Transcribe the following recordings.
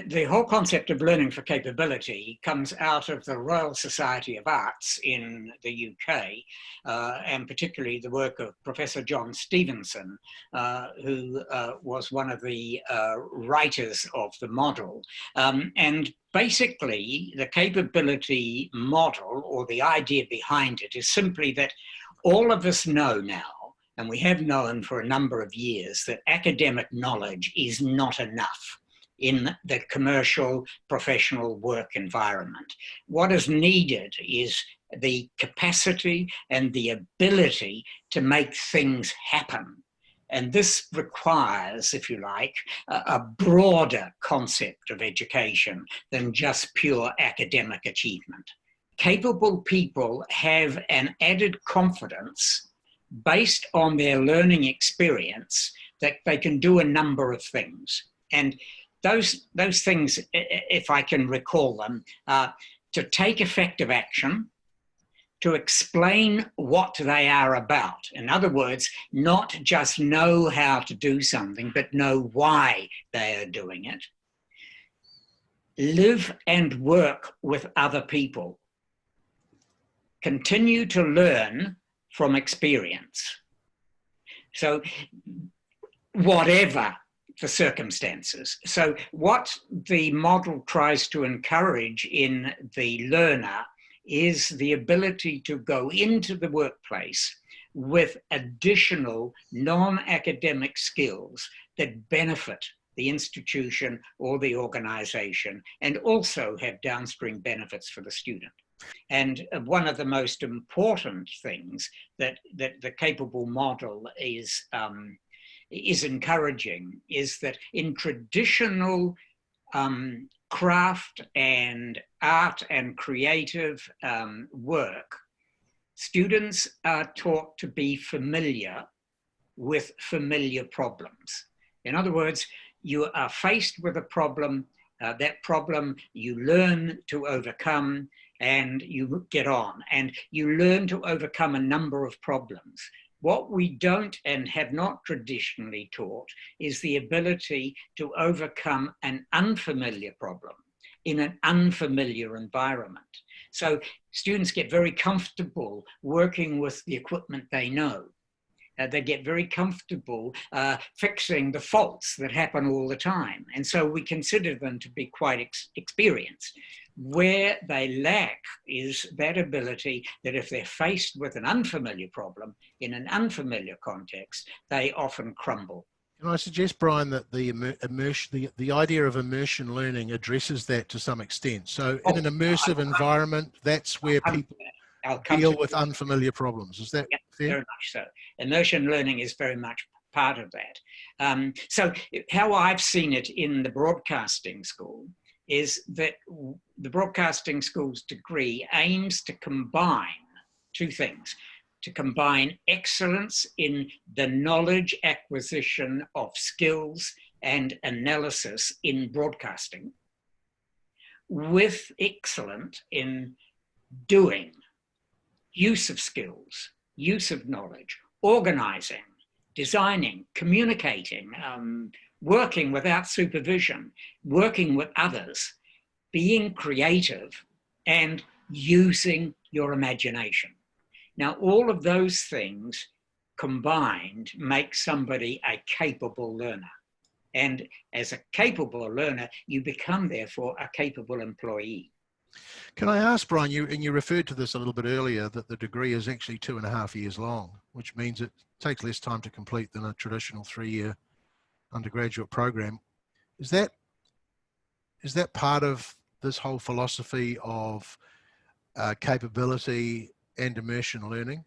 The whole concept of learning for capability comes out of the Royal Society of Arts in the UK, and particularly the work of Professor John Stevenson, who was one of the writers of the model. And basically, the capability model, or the idea behind it, is simply that all of us know now, and we have known for a number of years, that academic knowledge is not enough in the commercial, professional work environment. What is needed is the capacity and the ability to make things happen. And this requires, if you like, a broader concept of education than just pure academic achievement. Capable people have an added confidence based on their learning experience that they can do a number of things. And those things, if I can recall them, to take effective action, to explain what they are about. In other words, not just know how to do something, but know why they are doing it. Live and work with other people. Continue to learn from experience. So whatever the circumstances. So what the model tries to encourage in the learner is the ability to go into the workplace with additional non-academic skills that benefit the institution or the organization, and also have downstream benefits for the student. And one of the most important things that the capable model is encouraging is that in traditional craft and art and creative work, students are taught to be familiar with familiar problems. In other words, you are faced with a problem, that problem you learn to overcome, and you get on, and you learn to overcome a number of problems. What we don't and have not traditionally taught is the ability to overcome an unfamiliar problem in an unfamiliar environment. So students get very comfortable working with the equipment they know. They get very comfortable fixing the faults that happen all the time. And so we consider them to be quite experienced. Where they lack is that ability that if they're faced with an unfamiliar problem in an unfamiliar context, they often crumble. Can I suggest, Brian, that the idea of immersion learning addresses that to some extent? So in an immersive environment, that's where people deal with unfamiliar problems. Is that fair? Very much so. Immersion learning is very much part of that. So how I've seen it in the broadcasting school is that the broadcasting school's degree aims to combine two things: to combine excellence in the knowledge acquisition of skills and analysis in broadcasting with excellence in doing, use of skills, use of knowledge, organizing, designing, communicating, working without supervision, working with others, being creative, and using your imagination. Now, all of those things combined make somebody a capable learner. And as a capable learner, you become, therefore, a capable employee. Can I ask, Brian, you referred to this a little bit earlier, that the degree is actually 2.5 years long, which means it takes less time to complete than a traditional 3-year undergraduate program. Is that part of this whole philosophy of capability and immersion learning?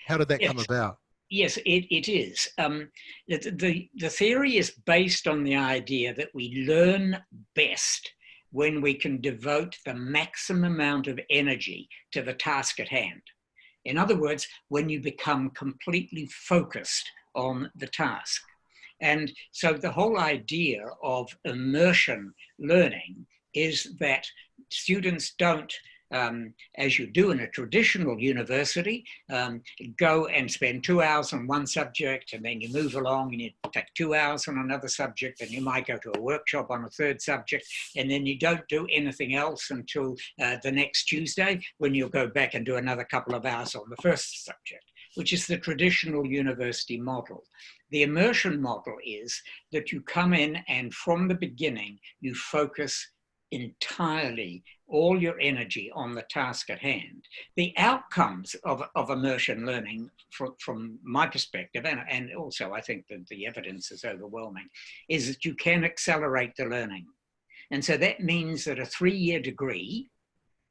How did that come about? Yes, it is. The theory is based on the idea that we learn best when we can devote the maximum amount of energy to the task at hand. In other words, when you become completely focused on the task. And so the whole idea of immersion learning is that students don't as you do in a traditional university, go and spend 2 hours on one subject, and then you move along and you take 2 hours on another subject, and you might go to a workshop on a third subject, and then you don't do anything else until the next Tuesday, when you'll go back and do another couple of hours on the first subject, which is the traditional university model. The immersion model is that you come in and from the beginning, you focus entirely all your energy on the task at hand. The outcomes of immersion learning, from my perspective, and also I think that the evidence is overwhelming, is that you can accelerate the learning. And so that means that a 3-year degree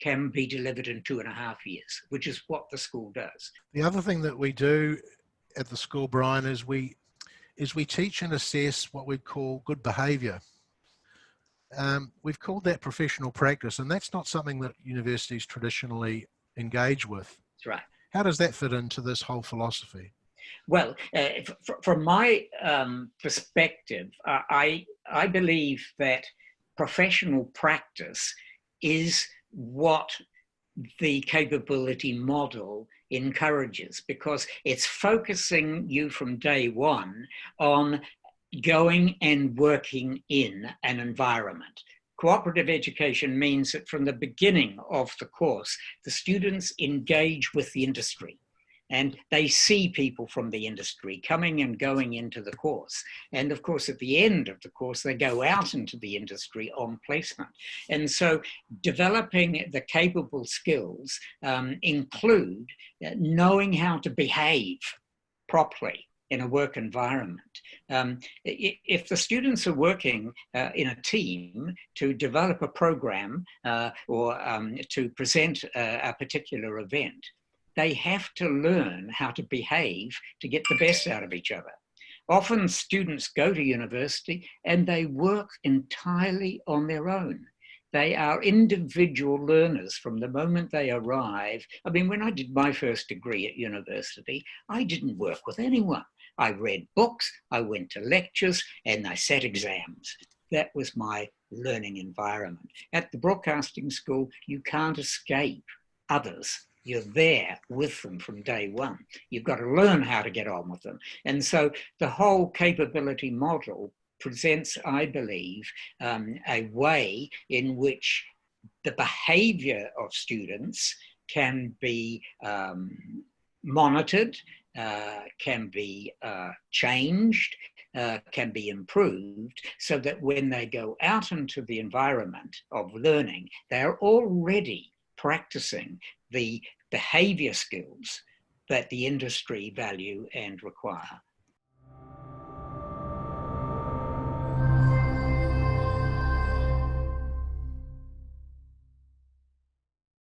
can be delivered in 2.5 years, which is what the school does. The other thing that we do at the school, Brian, is we teach and assess what we call good behaviour. We've called that professional practice, and that's not something that universities traditionally engage with. That's right. How does that fit into this whole philosophy? Well, from my perspective, I believe that professional practice is what the capability model encourages, because it's focusing you from day one on going and working in an environment. Cooperative education means that from the beginning of the course, the students engage with the industry, and they see people from the industry coming and going into the course. And of course, at the end of the course, they go out into the industry on placement. And so developing the capable skills include knowing how to behave properly in a work environment. If the students are working in a team to develop a program or to present a particular event, they have to learn how to behave to get the best out of each other. Often students go to university and they work entirely on their own. They are individual learners from the moment they arrive. I mean, when I did my first degree at university, I didn't work with anyone. I read books, I went to lectures, and I sat exams. That was my learning environment. At the broadcasting school, you can't escape others. You're there with them from day one. You've got to learn how to get on with them. And so the whole capability model presents, I believe, a way in which the behavior of students can be monitored, can be changed, can be improved, so that when they go out into the environment of learning, they're already practicing the behavior skills that the industry value and require.